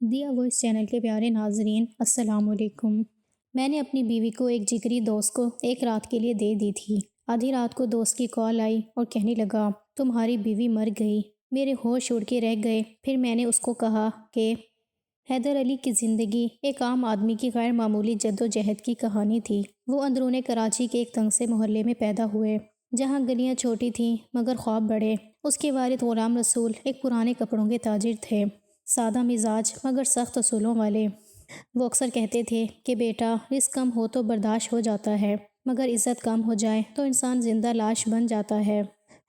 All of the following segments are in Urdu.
دیا وائس چینل کے پیارے ناظرین، السلام علیکم۔ میں نے اپنی بیوی کو ایک جگری دوست کو ایک رات کے لیے دے دی تھی۔ آدھی رات کو دوست کی کال آئی اور کہنے لگا، تمہاری بیوی مر گئی۔ میرے ہوش اڑ کے رہ گئے۔ پھر میں نے اس کو کہا کہ حیدر علی کی زندگی ایک عام آدمی کی غیر معمولی جدوجہد کی کہانی تھی۔ وہ اندرون کراچی کے ایک تنگ سے محلے میں پیدا ہوئے، جہاں گلیاں چھوٹی تھیں مگر خواب بڑے۔ اس کے والد غلام رسول ایک پرانے کپڑوں کے تاجر تھے، سادہ مزاج مگر سخت اصولوں والے۔ وہ اکثر کہتے تھے کہ بیٹا، رزق کم ہو تو برداشت ہو جاتا ہے، مگر عزت کم ہو جائے تو انسان زندہ لاش بن جاتا ہے۔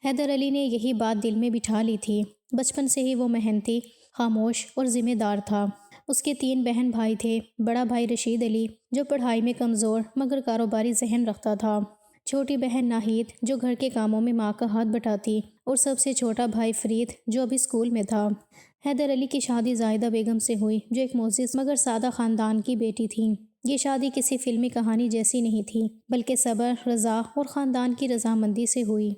حیدر علی نے یہی بات دل میں بٹھا لی تھی۔ بچپن سے ہی وہ محنتی، خاموش اور ذمہ دار تھا۔ اس کے 3 بہن بھائی تھے۔ بڑا بھائی رشید علی، جو پڑھائی میں کمزور مگر کاروباری ذہن رکھتا تھا۔ چھوٹی بہن ناہید، جو گھر کے کاموں میں ماں کا ہاتھ بٹاتی، اور سب سے چھوٹا بھائی فرید، جو ابھی اسکول میں تھا۔ حیدر علی کی شادی زاہدہ بیگم سے ہوئی، جو ایک معزز مگر سادہ خاندان کی بیٹی تھیں۔ یہ شادی کسی فلمی کہانی جیسی نہیں تھی، بلکہ صبر، رضا اور خاندان کی رضامندی سے ہوئی۔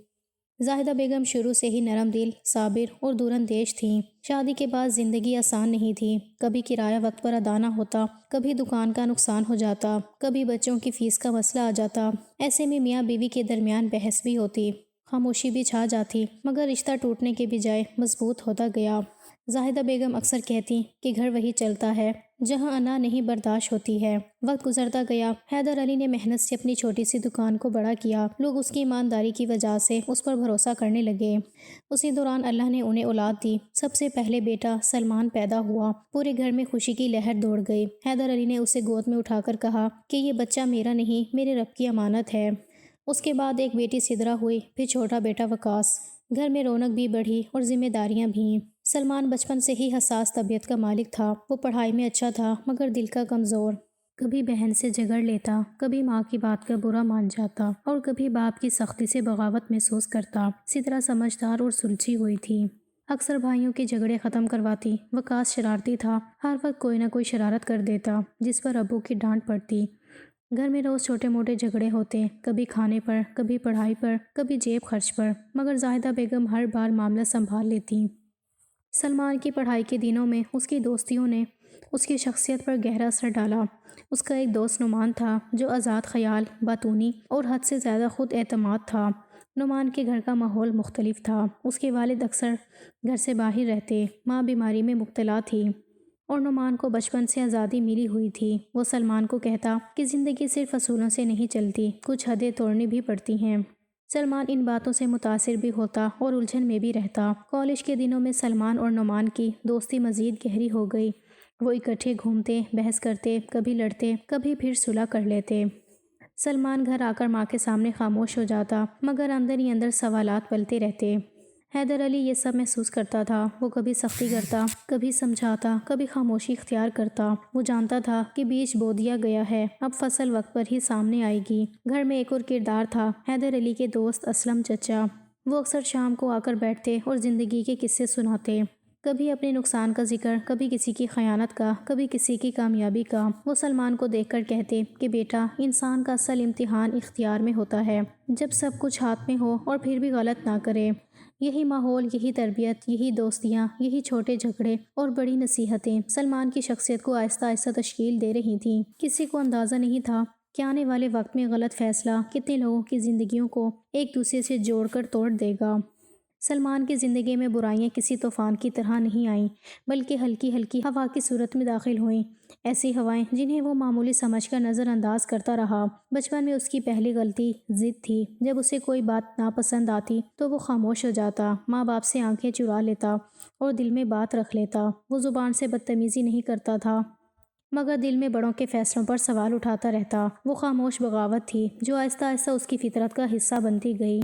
زاہدہ بیگم شروع سے ہی نرم دل، صابر اور دور اندیش تھیں۔ شادی کے بعد زندگی آسان نہیں تھی۔ کبھی کرایہ وقت پر ادا نہ ہوتا، کبھی دکان کا نقصان ہو جاتا، کبھی بچوں کی فیس کا مسئلہ آ جاتا۔ ایسے میں میاں بیوی کے درمیان بحث بھی ہوتی، خاموشی بھی چھا جاتی، مگر رشتہ ٹوٹنے کے بجائے مضبوط ہوتا گیا۔ زاہدہ بیگم اکثر کہتی کہ گھر وہی چلتا ہے جہاں انا نہیں برداشت ہوتی ہے۔ وقت گزرتا گیا۔ حیدر علی نے محنت سے اپنی چھوٹی سی دکان کو بڑا کیا۔ لوگ اس کی ایمانداری کی وجہ سے اس پر بھروسہ کرنے لگے۔ اسی دوران اللہ نے انہیں اولاد دی۔ سب سے پہلے بیٹا سلمان پیدا ہوا۔ پورے گھر میں خوشی کی لہر دوڑ گئی۔ حیدر علی نے اسے گود میں اٹھا کر کہا کہ یہ بچہ میرا نہیں، میرے رب کی امانت ہے۔ اس کے بعد ایک بیٹی سدرا ہوئی، پھر چھوٹا بیٹا وقاص۔ گھر میں رونق بھی بڑھی اور ذمہ داریاں بھی۔ سلمان بچپن سے ہی حساس طبیعت کا مالک تھا۔ وہ پڑھائی میں اچھا تھا مگر دل کا کمزور۔ کبھی بہن سے جھگڑ لیتا، کبھی ماں کی بات کا برا مان جاتا اور کبھی باپ کی سختی سے بغاوت محسوس کرتا۔ سدرا سمجھدار اور سلجھی ہوئی تھی، اکثر بھائیوں کے جھگڑے ختم کرواتی۔ وقاص شرارتی تھا، ہر وقت کوئی نہ کوئی شرارت کر دیتا جس پر ابو کی ڈانٹ پڑتی۔ گھر میں روز چھوٹے موٹے جھگڑے ہوتے، کبھی کھانے پر، کبھی پڑھائی پر، کبھی جیب خرچ پر، مگر زاہدہ بیگم ہر بار معاملہ سنبھال لیتی۔ سلمان کی پڑھائی کے دنوں میں اس کی دوستیوں نے اس کی شخصیت پر گہرا اثر ڈالا۔ اس کا ایک دوست نعمان تھا، جو آزاد خیال، باتونی اور حد سے زیادہ خود اعتماد تھا۔ نعمان کے گھر کا ماحول مختلف تھا۔ اس کے والد اکثر گھر سے باہر رہتے، ماں بیماری میں مبتلا تھی اور نعمان کو بچپن سے آزادی ملی ہوئی تھی۔ وہ سلمان کو کہتا کہ زندگی صرف اصولوں سے نہیں چلتی، کچھ حدیں توڑنی بھی پڑتی ہیں۔ سلمان ان باتوں سے متاثر بھی ہوتا اور الجھن میں بھی رہتا۔ کالج کے دنوں میں سلمان اور نعمان کی دوستی مزید گہری ہو گئی۔ وہ اکٹھے گھومتے، بحث کرتے، کبھی لڑتے، کبھی پھر صلح کر لیتے۔ سلمان گھر آ کر ماں کے سامنے خاموش ہو جاتا، مگر اندر ہی اندر سوالات پلتے رہتے۔ حیدر علی یہ سب محسوس کرتا تھا۔ وہ کبھی سختی کرتا، کبھی سمجھاتا، کبھی خاموشی اختیار کرتا۔ وہ جانتا تھا کہ بیج بو دیا گیا ہے، اب فصل وقت پر ہی سامنے آئے گی۔ گھر میں ایک اور کردار تھا، حیدر علی کے دوست اسلم چچا۔ وہ اکثر شام کو آ کر بیٹھتے اور زندگی کے قصے سناتے، کبھی اپنے نقصان کا ذکر، کبھی کسی کی خیانت کا، کبھی کسی کی کامیابی کا۔ وہ سلمان کو دیکھ کر کہتے کہ بیٹا، انسان کا اصل امتحان اختیار میں ہوتا ہے، جب سب کچھ ہاتھ میں ہو اور پھر بھی غلط نہ کرے۔ یہی ماحول، یہی تربیت، یہی دوستیاں، یہی چھوٹے جھگڑے اور بڑی نصیحتیں سلمان کی شخصیت کو آہستہ آہستہ تشکیل دے رہی تھیں۔ کسی کو اندازہ نہیں تھا کہ آنے والے وقت میں غلط فیصلہ کتنے لوگوں کی زندگیوں کو ایک دوسرے سے جوڑ کر توڑ دے گا۔ سلمان کی زندگی میں برائیاں کسی طوفان کی طرح نہیں آئیں، بلکہ ہلکی ہلکی ہوا کی صورت میں داخل ہوئیں۔ ایسی ہوائیں جنہیں وہ معمولی سمجھ کر نظر انداز کرتا رہا۔ بچپن میں اس کی پہلی غلطی ضد تھی۔ جب اسے کوئی بات ناپسند آتی تو وہ خاموش ہو جاتا، ماں باپ سے آنکھیں چرا لیتا اور دل میں بات رکھ لیتا۔ وہ زبان سے بدتمیزی نہیں کرتا تھا، مگر دل میں بڑوں کے فیصلوں پر سوال اٹھاتا رہتا۔ وہ خاموش بغاوت تھی جو آہستہ آہستہ اس کی فطرت کا حصہ بنتی گئی۔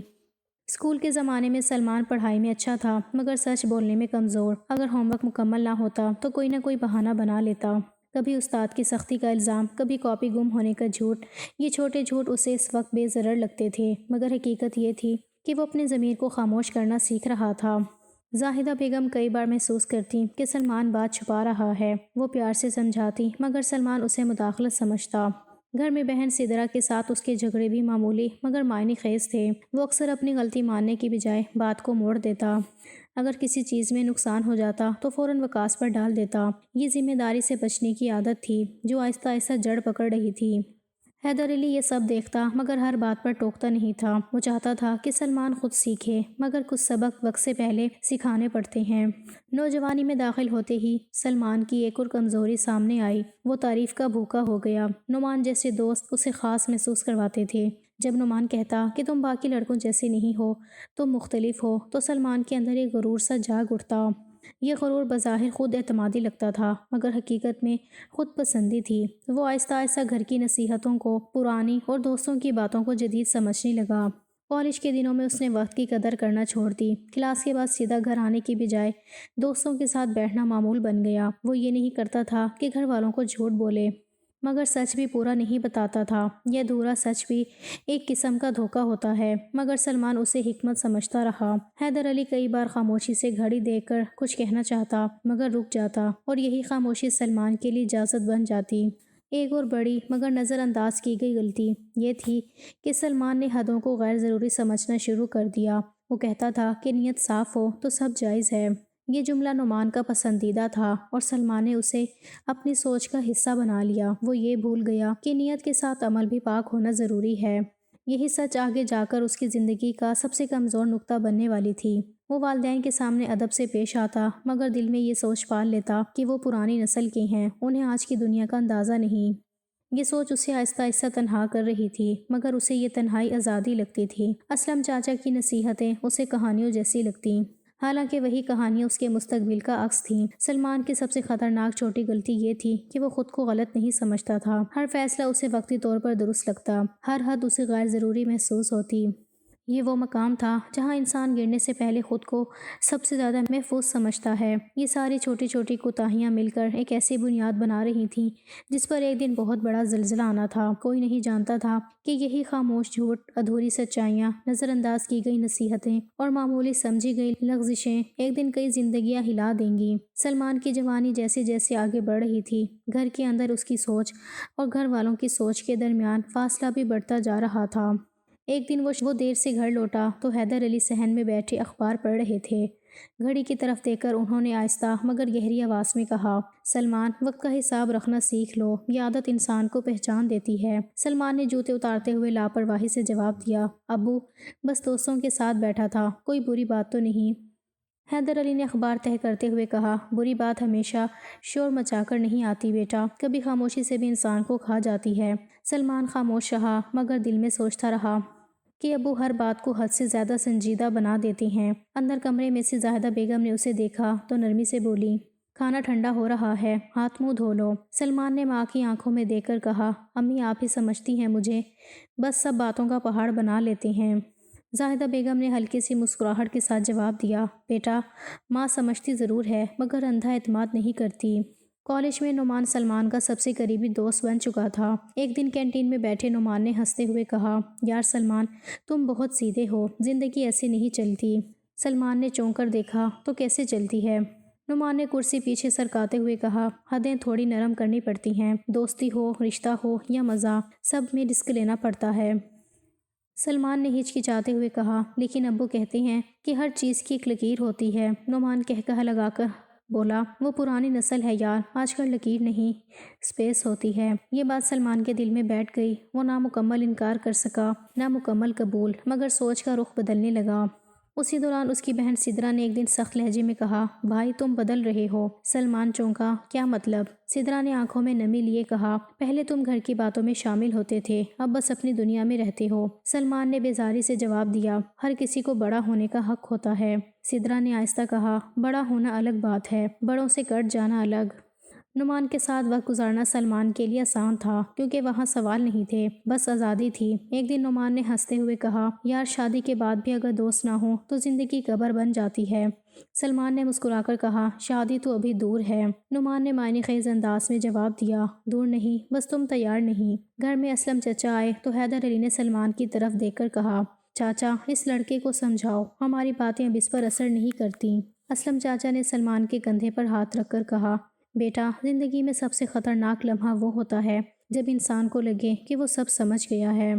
اسکول کے زمانے میں سلمان پڑھائی میں اچھا تھا مگر سچ بولنے میں کمزور۔ اگر ہوم ورک مکمل نہ ہوتا تو کوئی نہ کوئی بہانہ بنا لیتا، کبھی استاد کی سختی کا الزام، کبھی کاپی گم ہونے کا جھوٹ۔ یہ چھوٹے جھوٹ اسے اس وقت بے ضرر لگتے تھے، مگر حقیقت یہ تھی کہ وہ اپنے ضمیر کو خاموش کرنا سیکھ رہا تھا۔ زاہدہ بیگم کئی بار محسوس کرتی کہ سلمان بات چھپا رہا ہے۔ وہ پیار سے سمجھاتی مگر سلمان اسے مداخلت سمجھتا۔ گھر میں بہن سدرا کے ساتھ اس کے جھگڑے بھی معمولی مگر معنی خیز تھے۔ وہ اکثر اپنی غلطی ماننے کی بجائے بات کو موڑ دیتا۔ اگر کسی چیز میں نقصان ہو جاتا تو فوراً وکاس پر ڈال دیتا۔ یہ ذمہ داری سے بچنے کی عادت تھی جو آہستہ آہستہ جڑ پکڑ رہی تھی۔ حیدر علی یہ سب دیکھتا مگر ہر بات پر ٹوکتا نہیں تھا۔ وہ چاہتا تھا کہ سلمان خود سیکھے مگر کچھ سبق وقت سے پہلے سکھانے پڑتے ہیں۔ نوجوانی میں داخل ہوتے ہی سلمان کی ایک اور کمزوری سامنے آئی۔ وہ تعریف کا بھوکا ہو گیا۔ نعمان جیسے دوست اسے خاص محسوس کرواتے تھے۔ جب نعمان کہتا کہ تم باقی لڑکوں جیسے نہیں ہو، تم مختلف ہو، تو سلمان کے اندر ایک غرور سا جاگ اٹھتا۔ یہ غرور بظاہر خود اعتمادی لگتا تھا مگر حقیقت میں خود پسندی تھی۔ وہ آہستہ آہستہ گھر کی نصیحتوں کو پرانی اور دوستوں کی باتوں کو جدید سمجھنے لگا۔ کالج کے دنوں میں اس نے وقت کی قدر کرنا چھوڑ دی۔ کلاس کے بعد سیدھا گھر آنے کی بجائے دوستوں کے ساتھ بیٹھنا معمول بن گیا۔ وہ یہ نہیں کرتا تھا کہ گھر والوں کو جھوٹ بولے مگر سچ بھی پورا نہیں بتاتا تھا۔ یہ ادھورا سچ بھی ایک قسم کا دھوکہ ہوتا ہے مگر سلمان اسے حکمت سمجھتا رہا۔ حیدر علی کئی بار خاموشی سے گھڑی دیکھ کر کچھ کہنا چاہتا مگر رک جاتا اور یہی خاموشی سلمان کے لیے اجازت بن جاتی۔ ایک اور بڑی مگر نظر انداز کی گئی غلطی یہ تھی کہ سلمان نے حدوں کو غیر ضروری سمجھنا شروع کر دیا۔ وہ کہتا تھا کہ نیت صاف ہو تو سب جائز ہے۔ یہ جملہ نعمان کا پسندیدہ تھا اور سلمان نے اسے اپنی سوچ کا حصہ بنا لیا۔ وہ یہ بھول گیا کہ نیت کے ساتھ عمل بھی پاک ہونا ضروری ہے۔ یہی سچ آگے جا کر اس کی زندگی کا سب سے کمزور نقطہ بننے والی تھی۔ وہ والدین کے سامنے ادب سے پیش آتا مگر دل میں یہ سوچ پال لیتا کہ وہ پرانی نسل کے ہیں، انہیں آج کی دنیا کا اندازہ نہیں۔ یہ سوچ اسے آہستہ آہستہ تنہا کر رہی تھی مگر اسے یہ تنہائی آزادی لگتی تھی۔ اسلم چاچا کی نصیحتیں اسے کہانیوں جیسی لگتیں، حالانکہ وہی کہانیاں اس کے مستقبل کا عکس تھیں۔ سلمان کی سب سے خطرناک چھوٹی غلطی یہ تھی کہ وہ خود کو غلط نہیں سمجھتا تھا۔ ہر فیصلہ اسے وقتی طور پر درست لگتا، ہر حد اسے غیر ضروری محسوس ہوتی۔ یہ وہ مقام تھا جہاں انسان گرنے سے پہلے خود کو سب سے زیادہ محفوظ سمجھتا ہے۔ یہ ساری چھوٹی چھوٹی کوتاہیاں مل کر ایک ایسی بنیاد بنا رہی تھیں جس پر ایک دن بہت بڑا زلزلہ آنا تھا۔ کوئی نہیں جانتا تھا کہ یہی خاموش جھوٹ، ادھوری سچائیاں، نظر انداز کی گئی نصیحتیں اور معمولی سمجھی گئی لغزشیں ایک دن کئی زندگیاں ہلا دیں گی۔ سلمان کی جوانی جیسے جیسے آگے بڑھ رہی تھی، گھر کے اندر اس کی سوچ اور گھر والوں کی سوچ کے درمیان فاصلہ بھی بڑھتا جا رہا تھا۔ ایک دن وہ دیر سے گھر لوٹا تو حیدر علی صحن میں بیٹھے اخبار پڑھ رہے تھے۔ گھڑی کی طرف دیکھ کر انہوں نے آہستہ مگر گہری آواز میں کہا، سلمان، وقت کا حساب رکھنا سیکھ لو، یہ عادت انسان کو پہچان دیتی ہے۔ سلمان نے جوتے اتارتے ہوئے لاپرواہی سے جواب دیا، ابو، بس دوستوں کے ساتھ بیٹھا تھا، کوئی بری بات تو نہیں؟ حیدر علی نے اخبار تہہ کرتے ہوئے کہا، بری بات ہمیشہ شور مچا کر نہیں آتی بیٹا، کبھی خاموشی سے بھی انسان کو کھا جاتی ہے۔ سلمان خاموش رہا مگر دل میں سوچتا رہا کہ ابو ہر بات کو حد سے زیادہ سنجیدہ بنا دیتے ہیں۔ اندر کمرے میں سے زاہدہ بیگم نے اسے دیکھا تو نرمی سے بولی، کھانا ٹھنڈا ہو رہا ہے، ہاتھ منہ دھو لو۔ سلمان نے ماں کی آنکھوں میں دیکھ کر کہا، امی آپ ہی سمجھتی ہیں مجھے، بس سب باتوں کا پہاڑ بنا لیتے ہیں۔ زاہدہ بیگم نے ہلکی سی مسکراہٹ کے ساتھ جواب دیا، بیٹا، ماں سمجھتی ضرور ہے مگر اندھا اعتماد نہیں کرتی۔ کالج میں نعمان سلمان کا سب سے قریبی دوست بن چکا تھا۔ ایک دن کینٹین میں بیٹھے نعمان نے ہنستے ہوئے کہا، یار سلمان، تم بہت سیدھے ہو، زندگی ایسے نہیں چلتی۔ سلمان نے چونک کر دیکھا تو کیسے چلتی ہے؟ نعمان نے کرسی پیچھے سرکاتے ہوئے کہا، حدیں تھوڑی نرم کرنی پڑتی ہیں، دوستی ہو، رشتہ ہو یا مزاح، سب میں رسک لینا پڑتا ہے۔ سلمان نے ہچکچاتے ہوئے کہا، لیکن ابو کہتے ہیں کہ ہر چیز کی ایک لکیر ہوتی ہے۔ نعمان کہا لگا کر بولا، وہ پرانی نسل ہے یار، آج کل لکیر نہیں، سپیس ہوتی ہے۔ یہ بات سلمان کے دل میں بیٹھ گئی۔ وہ نامکمل انکار کر سکا، نامکمل قبول، مگر سوچ کا رخ بدلنے لگا۔ اسی دوران اس کی بہن سدرا نے ایک دن سخت لہجے میں کہا، بھائی تم بدل رہے ہو۔ سلمان چونکا، کیا مطلب؟ سدرا نے آنکھوں میں نمی لیے کہا، پہلے تم گھر کی باتوں میں شامل ہوتے تھے، اب بس اپنی دنیا میں رہتے ہو۔ سلمان نے بیزاری سے جواب دیا، ہر کسی کو بڑا ہونے کا حق ہوتا ہے۔ سدرا نے آہستہ کہا، بڑا ہونا الگ بات ہے، بڑوں سے کٹ جانا الگ۔ نعمان کے ساتھ وقت گزارنا سلمان کے لیے آسان تھا کیونکہ وہاں سوال نہیں تھے، بس آزادی تھی۔ ایک دن نعمان نے ہنستے ہوئے کہا، یار شادی کے بعد بھی اگر دوست نہ ہو تو زندگی قبر بن جاتی ہے۔ سلمان نے مسکرا کر کہا، شادی تو ابھی دور ہے۔ نعمان نے معنی خیز انداز میں جواب دیا، دور نہیں، بس تم تیار نہیں۔ گھر میں اسلم چچا آئے تو حیدر علی نے سلمان کی طرف دیکھ کر کہا، چاچا، اس لڑکے کو سمجھاؤ، ہماری باتیں اب اس پر اثر نہیں کرتی۔ اسلم چاچا نے سلمان کے کندھے پر ہاتھ رکھ کر کہا، بیٹا، زندگی میں سب سے خطرناک لمحہ وہ ہوتا ہے جب انسان کو لگے کہ وہ سب سمجھ گیا ہے۔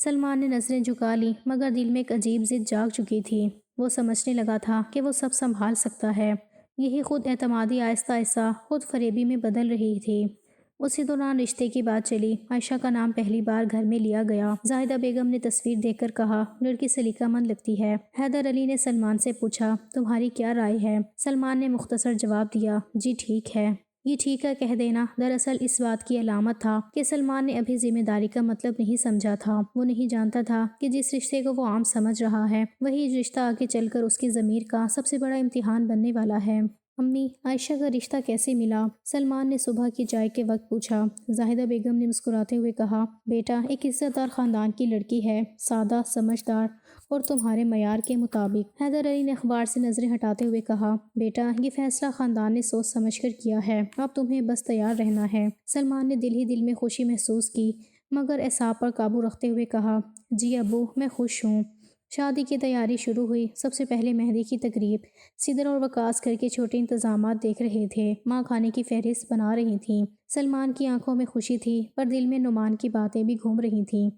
سلمان نے نظریں جھکا لی مگر دل میں ایک عجیب ضد جاگ چکی تھی۔ وہ سمجھنے لگا تھا کہ وہ سب سنبھال سکتا ہے۔ یہی خود اعتمادی آہستہ آہستہ خود فریبی میں بدل رہی تھی۔ اسی دوران رشتے کی بات چلی۔ عائشہ کا نام پہلی بار گھر میں لیا گیا۔ زاہدہ بیگم نے تصویر دیکھ کر کہا، لڑکی سلیقہ مند لگتی ہے۔ حیدر علی نے سلمان سے پوچھا، تمہاری کیا رائے ہے؟ سلمان نے مختصر جواب دیا، جی ٹھیک ہے۔ یہ ٹھیک ہے کہہ دینا دراصل اس بات کی علامت تھا کہ سلمان نے ابھی ذمہ داری کا مطلب نہیں سمجھا تھا۔ وہ نہیں جانتا تھا کہ جس رشتے کو وہ عام سمجھ رہا ہے وہی رشتہ آگے چل کر اس کی ضمیر کا سب سے بڑا امتحان بننے والا ہے۔ امی، عائشہ کا رشتہ کیسے ملا؟ سلمان نے صبح کی چائے کے وقت پوچھا۔ زاہدہ بیگم نے مسکراتے ہوئے کہا، بیٹا ایک عزت دار خاندان کی لڑکی ہے، سادہ، سمجھدار اور تمہارے معیار کے مطابق۔ حیدر علی نے اخبار سے نظریں ہٹاتے ہوئے کہا، بیٹا یہ فیصلہ خاندان نے سوچ سمجھ کر کیا ہے، اب تمہیں بس تیار رہنا ہے۔ سلمان نے دل ہی دل میں خوشی محسوس کی مگر اعصاب پر قابو رکھتے ہوئے کہا، جی ابو میں خوش ہوں۔ شادی کی تیاری شروع ہوئی۔ سب سے پہلے مہندی کی تقریب۔ صدر اور وکاس گھر کے چھوٹے انتظامات دیکھ رہے تھے، ماں کھانے کی فہرست بنا رہی تھیں۔ سلمان کی آنکھوں میں خوشی تھی پر دل میں نعمان کی باتیں بھی گھوم رہی تھیں۔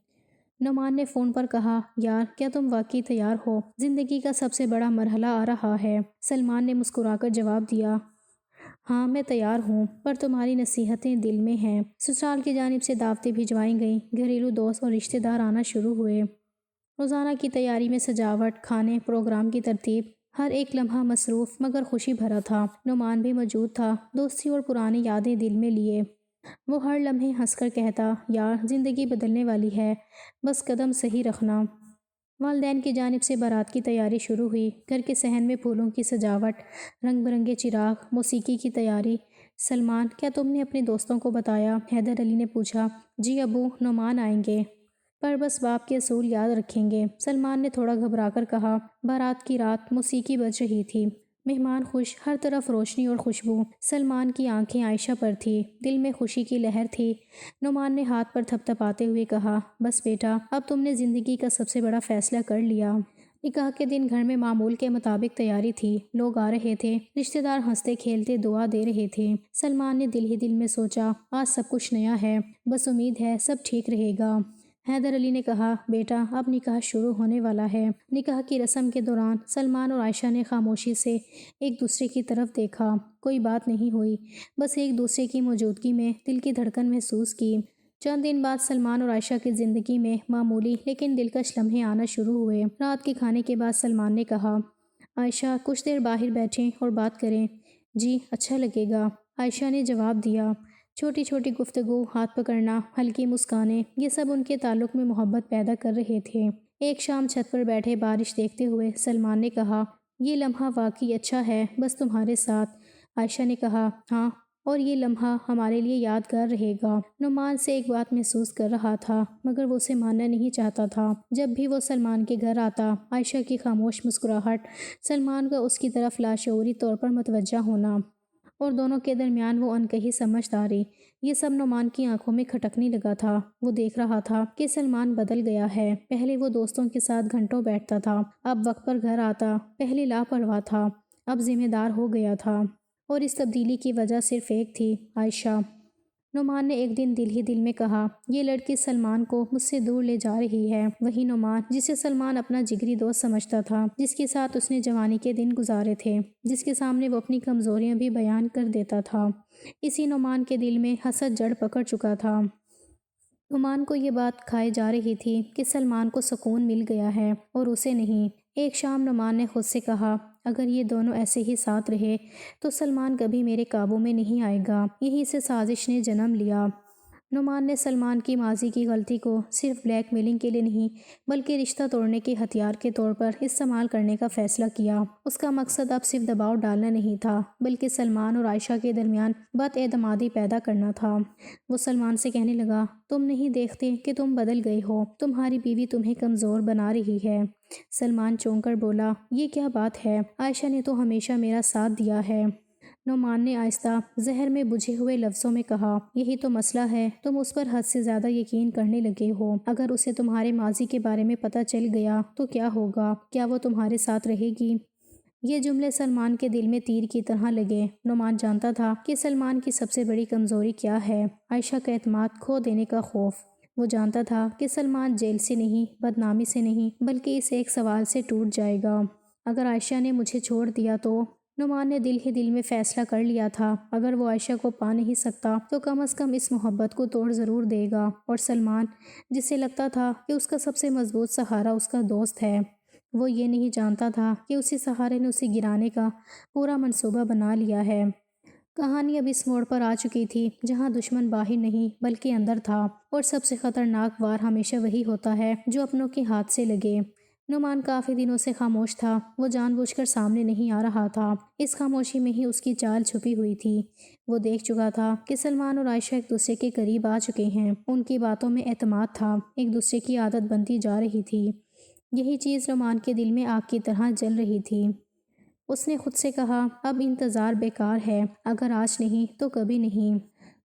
نعمان نے فون پر کہا، یار کیا تم واقعی تیار ہو؟ زندگی کا سب سے بڑا مرحلہ آ رہا ہے۔ سلمان نے مسکرا کر جواب دیا، ہاں میں تیار ہوں، پر تمہاری نصیحتیں دل میں ہیں۔ سسرال کی جانب سے دعوتیں بھجوائی گئیں، گھریلو دوست اور رشتہ دار آنا شروع ہوئے۔ روزانہ کی تیاری میں سجاوٹ، کھانے، پروگرام کی ترتیب، ہر ایک لمحہ مصروف مگر خوشی بھرا تھا۔ نعمان بھی موجود تھا، دوستی اور پرانی یادیں دل میں لیے۔ وہ ہر لمحے ہنس کر کہتا، یار زندگی بدلنے والی ہے، بس قدم صحیح رکھنا۔ والدین کی جانب سے بارات کی تیاری شروع ہوئی۔ گھر کے صحن میں پھولوں کی سجاوٹ، رنگ برنگے چراغ، موسیقی کی تیاری۔ سلمان، کیا تم نے اپنے دوستوں کو بتایا؟ حیدر علی نے پوچھا۔ جی ابو، نعمان آئیں گے، پر بس باپ کے اصول یاد رکھیں گے۔ سلمان نے تھوڑا گھبرا کر کہا۔ بارات کی رات، موسیقی بج رہی تھی، مہمان خوش، ہر طرف روشنی اور خوشبو۔ سلمان کی آنکھیں عائشہ پر تھی، دل میں خوشی کی لہر تھی۔ نعمان نے ہاتھ پر تھپ تھپاتے ہوئے کہا، بس بیٹا اب تم نے زندگی کا سب سے بڑا فیصلہ کر لیا۔ نکاح کے دن گھر میں معمول کے مطابق تیاری تھی، لوگ آ رہے تھے، رشتہ دار ہنستے کھیلتے دعا دے رہے تھے۔ سلمان نے دل ہی دل میں سوچا، آج سب کچھ نیا ہے، بس امید ہے سب ٹھیک رہے گا۔ حیدر علی نے کہا، بیٹا اب نکاح شروع ہونے والا ہے۔ نکاح کی رسم کے دوران سلمان اور عائشہ نے خاموشی سے ایک دوسرے کی طرف دیکھا۔ کوئی بات نہیں ہوئی، بس ایک دوسرے کی موجودگی میں دل کی دھڑکن محسوس کی۔ چند دن بعد سلمان اور عائشہ کی زندگی میں معمولی لیکن دلکش لمحے آنا شروع ہوئے۔ رات کے کھانے کے بعد سلمان نے کہا، عائشہ کچھ دیر باہر بیٹھیں اور بات کریں۔ جی اچھا لگے گا، عائشہ نے جواب دیا۔ چھوٹی چھوٹی گفتگو، ہاتھ پکڑنا، ہلکی مسکانیں، یہ سب ان کے تعلق میں محبت پیدا کر رہے تھے۔ ایک شام چھت پر بیٹھے بارش دیکھتے ہوئے سلمان نے کہا، یہ لمحہ واقعی اچھا ہے بس تمہارے ساتھ۔ عائشہ نے کہا، ہاں، اور یہ لمحہ ہمارے لیے یادگار رہے گا۔ نعمان سے ایک بات محسوس کر رہا تھا مگر وہ اسے ماننا نہیں چاہتا تھا۔ جب بھی وہ سلمان کے گھر آتا، عائشہ کی خاموش مسکراہٹ، سلمان کا اس کی طرف لاشعوری طور پر متوجہ ہونا اور دونوں کے درمیان وہ انکہی سمجھداری، یہ سب نعمان کی آنکھوں میں کھٹکنے لگا تھا۔ وہ دیکھ رہا تھا کہ سلمان بدل گیا ہے۔ پہلے وہ دوستوں کے ساتھ گھنٹوں بیٹھتا تھا، اب وقت پر گھر آتا۔ پہلے لاپرواہ تھا، اب ذمہ دار ہو گیا تھا، اور اس تبدیلی کی وجہ صرف ایک تھی، عائشہ۔ نعمان نے ایک دن دل ہی دل میں کہا، یہ لڑکی سلمان کو مجھ سے دور لے جا رہی ہے۔ وہی نعمان جسے سلمان اپنا جگری دوست سمجھتا تھا، جس کے ساتھ اس نے جوانی کے دن گزارے تھے، جس کے سامنے وہ اپنی کمزوریاں بھی بیان کر دیتا تھا، اسی نعمان کے دل میں حسد جڑ پکڑ چکا تھا۔ نعمان کو یہ بات کھائے جا رہی تھی کہ سلمان کو سکون مل گیا ہے اور اسے نہیں۔ ایک شام نعمان نے خود سے کہا، اگر یہ دونوں ایسے ہی ساتھ رہے تو سلمان کبھی میرے قابو میں نہیں آئے گا۔ یہی سے سازش نے جنم لیا۔ نعمان نے سلمان کی ماضی کی غلطی کو صرف بلیک میلنگ کے لیے نہیں بلکہ رشتہ توڑنے کے ہتھیار کے طور پر استعمال کرنے کا فیصلہ کیا۔ اس کا مقصد اب صرف دباؤ ڈالنا نہیں تھا بلکہ سلمان اور عائشہ کے درمیان بد اعتمادی پیدا کرنا تھا۔ وہ سلمان سے کہنے لگا، تم نہیں دیکھتے کہ تم بدل گئے ہو، تمہاری بیوی تمہیں کمزور بنا رہی ہے۔ سلمان چونک کر بولا، یہ کیا بات ہے؟ عائشہ نے تو ہمیشہ میرا ساتھ دیا ہے۔ نعمان نے آہستہ زہر میں بجھے ہوئے لفظوں میں کہا، یہی تو مسئلہ ہے، تم اس پر حد سے زیادہ یقین کرنے لگے ہو۔ اگر اسے تمہارے ماضی کے بارے میں پتہ چل گیا تو کیا ہوگا؟ کیا وہ تمہارے ساتھ رہے گی؟ یہ جملے سلمان کے دل میں تیر کی طرح لگے۔ نعمان جانتا تھا کہ سلمان کی سب سے بڑی کمزوری کیا ہے، عائشہ کا اعتماد کھو دینے کا خوف۔ وہ جانتا تھا کہ سلمان جیل سے نہیں، بدنامی سے نہیں، بلکہ اس ایک سوال سے ٹوٹ جائے گا، اگر عائشہ نے مجھے چھوڑ دیا تو نعمان نے دل ہی دل میں فیصلہ کر لیا تھا اگر وہ عائشہ کو پا نہیں سکتا تو کم از کم اس محبت کو توڑ ضرور دے گا۔ اور سلمان، جسے لگتا تھا کہ اس کا سب سے مضبوط سہارا اس کا دوست ہے، وہ یہ نہیں جانتا تھا کہ اسی سہارے نے اسے گرانے کا پورا منصوبہ بنا لیا ہے۔ کہانی اب اس موڑ پر آ چکی تھی جہاں دشمن باہر نہیں بلکہ اندر تھا، اور سب سے خطرناک وار ہمیشہ وہی ہوتا ہے جو اپنوں کے ہاتھ سے لگے۔ نعمان کافی دنوں سے خاموش تھا، وہ جان بوجھ کر سامنے نہیں آ رہا تھا، اس خاموشی میں ہی اس کی چال چھپی ہوئی تھی۔ وہ دیکھ چکا تھا کہ سلمان اور عائشہ ایک دوسرے کے قریب آ چکے ہیں، ان کی باتوں میں اعتماد تھا، ایک دوسرے کی عادت بنتی جا رہی تھی۔ یہی چیز نعمان کے دل میں آگ کی طرح جل رہی تھی۔ اس نے خود سے کہا، اب انتظار بیکار ہے، اگر آج نہیں تو کبھی نہیں۔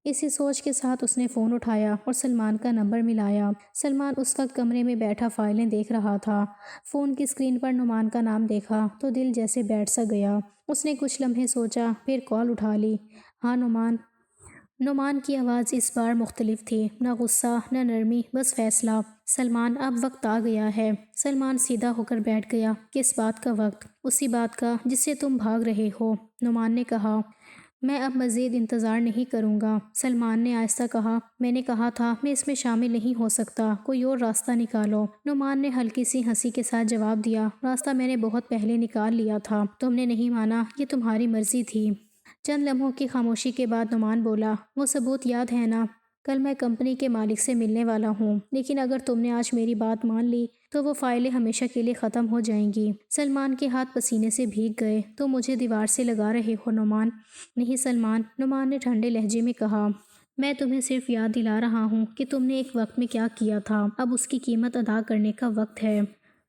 اسی سوچ کے ساتھ اس نے فون اٹھایا اور سلمان کا نمبر ملایا۔ سلمان اس وقت کمرے میں بیٹھا فائلیں دیکھ رہا تھا۔ فون کی اسکرین پر نعمان کا نام دیکھا تو دل جیسے بیٹھ سا گیا۔ اس نے کچھ لمحے سوچا، پھر کال اٹھا لی۔ ہاں نعمان۔ نعمان کی آواز اس بار مختلف تھی، نہ غصہ نہ نرمی، بس فیصلہ۔ سلمان، اب وقت آ گیا ہے۔ سلمان سیدھا ہو کر بیٹھ گیا۔ کس بات کا وقت؟ اسی بات کا جس سے تم بھاگ رہے ہو، نعمان نے کہا۔ میں اب مزید انتظار نہیں کروں گا، سلمان نے آہستہ کہا۔ میں نے کہا تھا میں اس میں شامل نہیں ہو سکتا، کوئی اور راستہ نکالو۔ نعمان نے ہلکی سی ہنسی کے ساتھ جواب دیا، راستہ میں نے بہت پہلے نکال لیا تھا، تم نے نہیں مانا، یہ تمہاری مرضی تھی۔ چند لمحوں کی خاموشی کے بعد نعمان بولا، وہ ثبوت یاد ہے نا؟ کل میں کمپنی کے مالک سے ملنے والا ہوں، لیکن اگر تم نے آج میری بات مان لی تو وہ فائلیں ہمیشہ کے لیے ختم ہو جائیں گی۔ سلمان کے ہاتھ پسینے سے بھیگ گئے۔ تم مجھے دیوار سے لگا رہے ہو نعمان۔ نہیں سلمان، نعمان نے ٹھنڈے لہجے میں کہا، میں تمہیں صرف یاد دلا رہا ہوں کہ تم نے ایک وقت میں کیا کیا تھا، اب اس کی قیمت ادا کرنے کا وقت ہے۔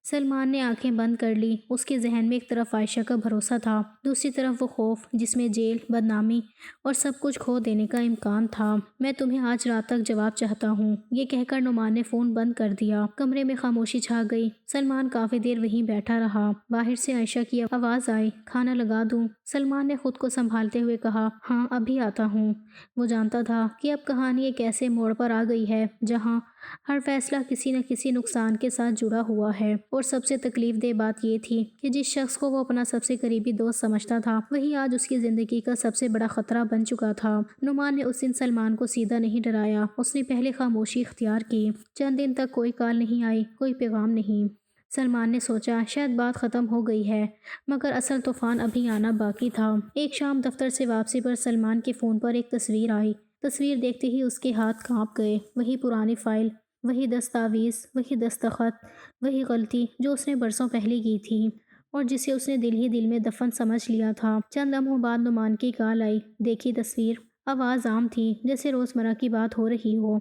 سلمان نے آنکھیں بند کر لی۔ اس کے ذہن میں ایک طرف عائشہ کا بھروسہ تھا، دوسری طرف وہ خوف جس میں جیل، بدنامی اور سب کچھ کھو دینے کا امکان تھا۔ میں تمہیں آج رات تک جواب چاہتا ہوں، یہ کہہ کر نعمان نے فون بند کر دیا۔ کمرے میں خاموشی چھا گئی۔ سلمان کافی دیر وہیں بیٹھا رہا۔ باہر سے عائشہ کی آواز آئی، کھانا لگا دوں؟ سلمان نے خود کو سنبھالتے ہوئے کہا، ہاں ابھی آتا ہوں۔ وہ جانتا تھا کہ اب کہانی ایک ایسے موڑ پر آ گئی ہے جہاں ہر فیصلہ کسی نہ کسی نقصان کے ساتھ جڑا ہوا ہے، اور سب سے تکلیف دہ بات یہ تھی کہ جس شخص کو وہ اپنا سب سے قریبی دوست سمجھتا تھا وہی آج اس کی زندگی کا سب سے بڑا خطرہ بن چکا تھا۔ نعمان نے اس دن سلمان کو سیدھا نہیں ڈرایا، اس نے پہلے خاموشی اختیار کی۔ چند دن تک کوئی کال نہیں آئی، کوئی پیغام نہیں۔ سلمان نے سوچا شاید بات ختم ہو گئی ہے، مگر اصل طوفان ابھی آنا باقی تھا۔ ایک شام دفتر سے واپسی پر سلمان کے فون پر ایک تصویر آئی۔ تصویر دیکھتے ہی اس کے ہاتھ کانپ گئے۔ وہی پرانی فائل، وہی دستاویز، وہی دستخط، وہی غلطی جو اس نے برسوں پہلے کی تھی اور جسے اس نے دل ہی دل میں دفن سمجھ لیا تھا۔ چند لمحوں بعد نعمان کی کال آئی، دیکھی تصویر؟ آواز عام تھی، جیسے روزمرہ کی بات ہو رہی ہو۔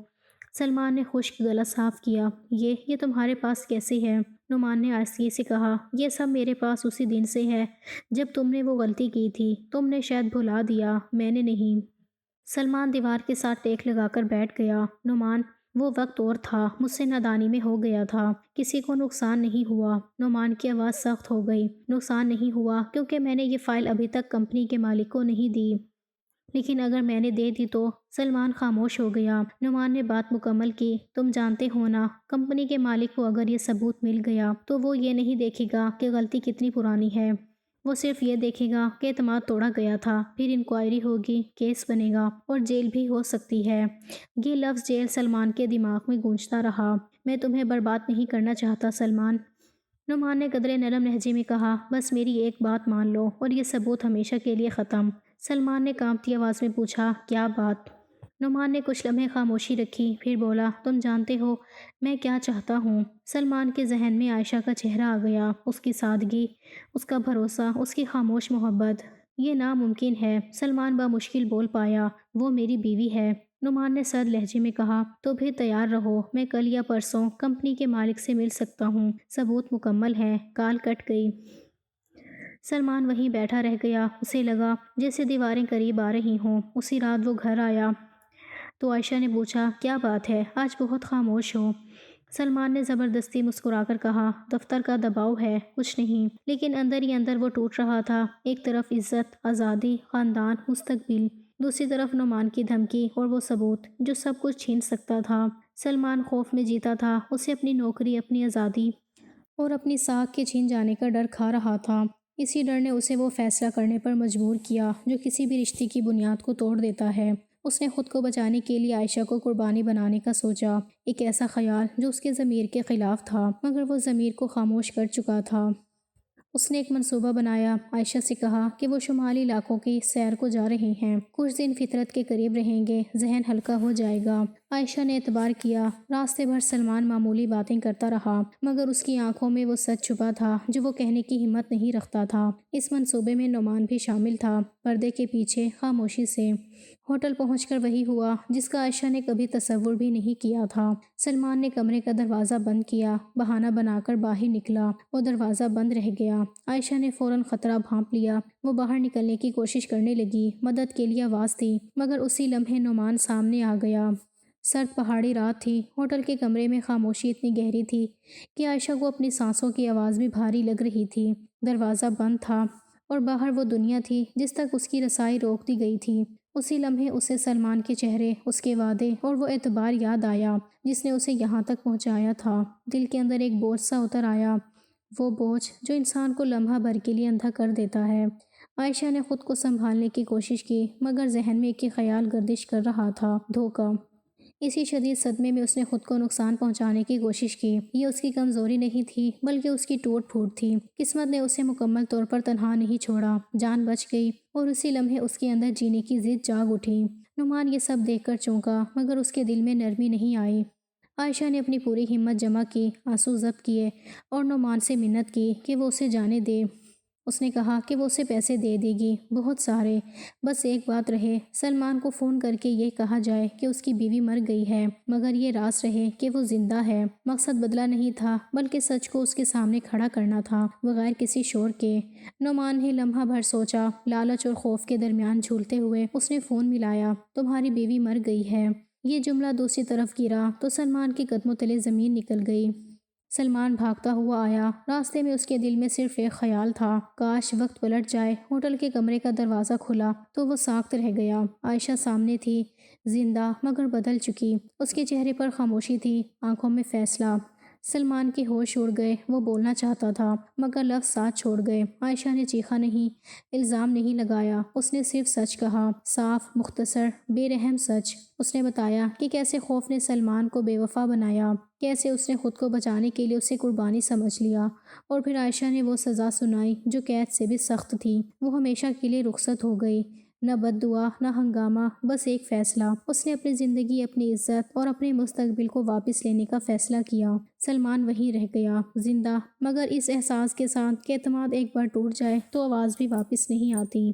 سلمان نے خشک گلا صاف کیا۔ یہ تمہارے پاس کیسے ہے؟ نعمان نے آہستگی سے کہا، یہ سب میرے پاس اسی دن سے ہے جب تم نے وہ غلطی کی تھی۔ تم نے شاید بھلا دیا، میں نے نہیں۔ سلمان دیوار کے ساتھ ٹیک لگا کر بیٹھ گیا۔ نعمان، وہ وقت اور تھا، مجھ سے نادانی میں ہو گیا تھا، کسی کو نقصان نہیں ہوا۔ نعمان کی آواز سخت ہو گئی۔ نقصان نہیں ہوا کیونکہ میں نے یہ فائل ابھی تک کمپنی کے مالک کو نہیں دی، لیکن اگر میں نے دے دی تو؟ سلمان خاموش ہو گیا۔ نعمان نے بات مکمل کی، تم جانتے ہو نا، کمپنی کے مالک کو اگر یہ ثبوت مل گیا تو وہ یہ نہیں دیکھے گا کہ غلطی کتنی پرانی ہے، وہ صرف یہ دیکھے گا کہ اعتماد توڑا گیا تھا۔ پھر انکوائری ہوگی، کیس بنے گا اور جیل بھی ہو سکتی ہے۔ یہ لفظ جیل سلمان کے دماغ میں گونجتا رہا۔ میں تمہیں برباد نہیں کرنا چاہتا سلمان، نعمان نے قدرے نرم لہجے میں کہا، بس میری ایک بات مان لو اور یہ ثبوت ہمیشہ کے لیے ختم۔ سلمان نے کانپتی آواز میں پوچھا، کیا بات؟ نعمان نے کچھ لمحے خاموشی رکھی، پھر بولا، تم جانتے ہو میں کیا چاہتا ہوں؟ سلمان کے ذہن میں عائشہ کا چہرہ آ گیا، اس کی سادگی، اس کا بھروسہ، اس کی خاموش محبت۔ یہ ناممکن ہے، سلمان بامشکل بول پایا، وہ میری بیوی ہے۔ نعمان نے سرد لہجے میں کہا، تو پھر تیار رہو، میں کل یا پرسوں کمپنی کے مالک سے مل سکتا ہوں، ثبوت مکمل ہے۔ کال کٹ گئی۔ سلمان وہیں بیٹھا رہ گیا۔ اسے لگا جیسے دیواریں قریب آ رہی ہوں۔ اسی رات وہ گھر آیا تو عائشہ نے پوچھا، کیا بات ہے، آج بہت خاموش ہو؟ سلمان نے زبردستی مسکرا کر کہا، دفتر کا دباؤ ہے، کچھ نہیں۔ لیکن اندر ہی اندر وہ ٹوٹ رہا تھا۔ ایک طرف عزت، آزادی، خاندان، مستقبل، دوسری طرف نعمان کی دھمکی اور وہ ثبوت جو سب کچھ چھین سکتا تھا۔ سلمان خوف میں جیتا تھا، اسے اپنی نوکری، اپنی آزادی اور اپنی ساکھ کے چھین جانے کا ڈر کھا رہا تھا۔ اسی ڈر نے اسے وہ فیصلہ کرنے پر مجبور کیا جو کسی بھی رشتے کی بنیاد کو توڑ دیتا ہے۔ اس نے خود کو بچانے کے لیے عائشہ کو قربانی بنانے کا سوچا، ایک ایسا خیال جو اس کے ضمیر کے خلاف تھا، مگر وہ ضمیر کو خاموش کر چکا تھا۔ اس نے ایک منصوبہ بنایا، عائشہ سے کہا کہ وہ شمالی علاقوں کی سیر کو جا رہے ہیں، کچھ دن فطرت کے قریب رہیں گے، ذہن ہلکا ہو جائے گا۔ عائشہ نے اعتبار کیا۔ راستے بھر سلمان معمولی باتیں کرتا رہا، مگر اس کی آنکھوں میں وہ سچ چھپا تھا جو وہ کہنے کی ہمت نہیں رکھتا تھا۔ اس منصوبے میں نعمان بھی شامل تھا، پردے کے پیچھے خاموشی سے۔ ہوٹل پہنچ کر وہی ہوا جس کا عائشہ نے کبھی تصور بھی نہیں کیا تھا۔ سلمان نے کمرے کا دروازہ بند کیا، بہانہ بنا کر باہر نکلا، وہ دروازہ بند رہ گیا۔ عائشہ نے فوراً خطرہ بھانپ لیا، وہ باہر نکلنے کی کوشش کرنے لگی، مدد کے لیے آواز دی، مگر اسی لمحے نعمان سامنے آ گیا۔ سرد پہاڑی رات تھی، ہوٹل کے کمرے میں خاموشی اتنی گہری تھی کہ عائشہ کو اپنی سانسوں کی آواز بھی بھاری لگ رہی تھی۔ دروازہ بند تھا اور باہر وہ دنیا تھی جس تک اس کی رسائی روک دی گئی تھی۔ اسی لمحے اسے سلمان کے چہرے، اس کے وعدے اور وہ اعتبار یاد آیا جس نے اسے یہاں تک پہنچایا تھا۔ دل کے اندر ایک بوجھ سا اتر آیا، وہ بوجھ جو انسان کو لمحہ بھر کے لیے اندھا کر دیتا ہے۔ عائشہ نے خود کو سنبھالنے کی کوشش کی، مگر ذہن میں ایک ہی خیال گردش کر رہا تھا، دھوکہ۔ اسی شدید صدمے میں اس نے خود کو نقصان پہنچانے کی کوشش کی۔ یہ اس کی کمزوری نہیں تھی بلکہ اس کی ٹوٹ پھوٹ تھی۔ قسمت نے اسے مکمل طور پر تنہا نہیں چھوڑا، جان بچ گئی اور اسی لمحے اس کے اندر جینے کی ضد جاگ اٹھی۔ نعمان یہ سب دیکھ کر چونکا، مگر اس کے دل میں نرمی نہیں آئی۔ عائشہ نے اپنی پوری ہمت جمع کی، آنسو ضبط کیے اور نعمان سے منت کی کہ وہ اسے جانے دے۔ اس نے کہا کہ وہ اسے پیسے دے دے گی، بہت سارے، بس ایک بات رہے، سلمان کو فون کر کے یہ کہا جائے کہ اس کی بیوی مر گئی ہے، مگر یہ راز رہے کہ وہ زندہ ہے۔ مقصد بدلہ نہیں تھا بلکہ سچ کو اس کے سامنے کھڑا کرنا تھا، بغیر کسی شور کے۔ نعمان نے لمحہ بھر سوچا، لالچ اور خوف کے درمیان جھولتے ہوئے اس نے فون ملایا۔ تمہاری بیوی مر گئی ہے۔ یہ جملہ دوسری طرف گرا تو سلمان کے قدموں تلے زمین نکل گئی۔ سلمان بھاگتا ہوا آیا، راستے میں اس کے دل میں صرف ایک خیال تھا، کاش وقت پلٹ جائے۔ ہوٹل کے کمرے کا دروازہ کھلا تو وہ ساکت رہ گیا۔ عائشہ سامنے تھی، زندہ مگر بدل چکی۔ اس کے چہرے پر خاموشی تھی، آنکھوں میں فیصلہ۔ سلمان کے ہوش اڑ گئے، وہ بولنا چاہتا تھا مگر لفظ ساتھ چھوڑ گئے۔ عائشہ نے چیخا نہیں، الزام نہیں لگایا، اس نے صرف سچ کہا، صاف، مختصر، بے رحم سچ۔ اس نے بتایا کہ کیسے خوف نے سلمان کو بے وفا بنایا، کیسے اس نے خود کو بچانے کے لیے اسے قربانی سمجھ لیا، اور پھر عائشہ نے وہ سزا سنائی جو قید سے بھی سخت تھی۔ وہ ہمیشہ کے لیے رخصت ہو گئی، نہ بد دعا نہ ہنگامہ، بس ایک فیصلہ۔ اس نے اپنی زندگی، اپنی عزت اور اپنے مستقبل کو واپس لینے کا فیصلہ کیا۔ سلمان وہیں رہ گیا، زندہ، مگر اس احساس کے ساتھ کہ اعتماد ایک بار ٹوٹ جائے تو آواز بھی واپس نہیں آتی۔